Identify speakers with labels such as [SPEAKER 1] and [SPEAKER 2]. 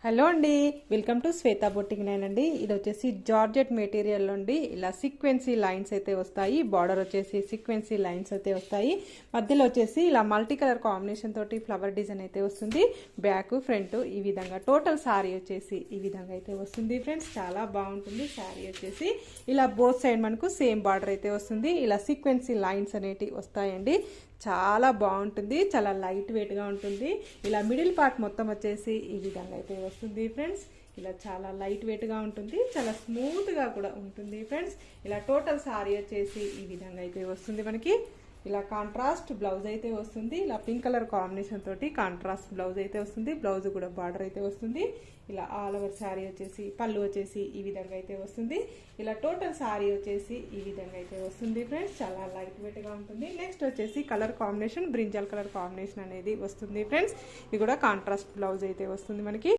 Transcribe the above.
[SPEAKER 1] Hello అండి, welcome to Shweta boutique nine అండి. ఇది వచ్చేసి జార్జెట్ మెటీరియల్ నుండి ఇలా సీక్వెన్సీ లైన్స్ అయితే వస్తాయి. బార్డర్ వచ్చేసి సీక్వెన్సీ లైన్స్ అయితే వస్తాయి. మధ్యలో వచ్చేసి ఇలా మల్టీ కలర్ కాంబినేషన్ తోటి ఫ్లవర్ డిజైన్ అయితే వస్తుంది. బ్యాక్ ఫ్రంట్ ఈ విధంగా టోటల్ శారీ వచ్చేసి ఈ విధంగా అయితే వస్తుంది ఫ్రెండ్స్. చాలా బాగుంటుంది శారీ వచ్చేసి. ఇలా బోత్ సైడ్ మనకు సేమ్ బార్డర్ అయితే వస్తుంది. ఇలా సీక్వెన్సీ లైన్స్ అనేటివి వస్తాయండి. చాలా బాగుంటుంది, చాలా లైట్ వెయిట్గా ఉంటుంది. ఇలా మిడిల్ పార్ట్ మొత్తం వచ్చేసి ఈ విధంగా అయితే వస్తుంది ఫ్రెండ్స్. ఇలా చాలా లైట్ వెయిట్గా ఉంటుంది, చాలా స్మూత్గా కూడా ఉంటుంది ఫ్రెండ్స్. ఇలా టోటల్ సారీ వచ్చేసి ఈ విధంగా అయితే వస్తుంది మనకి. ఇలా కాంట్రాస్ట్ బ్లౌజ్ అయితే వస్తుంది. ఇలా పింక్ కలర్ కాంబినేషన్ తోటి కాంట్రాస్ట్ బ్లౌజ్ అయితే వస్తుంది. బ్లౌజ్ కూడా బార్డర్ అయితే వస్తుంది. ఇలా ఆల్ ఓవర్ శారీ వచ్చేసి పళ్ళు వచ్చేసి ఈ విధంగా అయితే వస్తుంది. ఇలా టోటల్ శారీ వచ్చేసి ఈ విధంగా అయితే వస్తుంది ఫ్రెండ్స్. చాలా లైట్ వెయిట్గా ఉంటుంది. నెక్స్ట్ వచ్చేసి colour combination brinjal colour combination అనేది వస్తుంది ఫ్రెండ్స్. ఇది కూడా కాంట్రాస్ట్ బ్లౌజ్ అయితే వస్తుంది మనకి.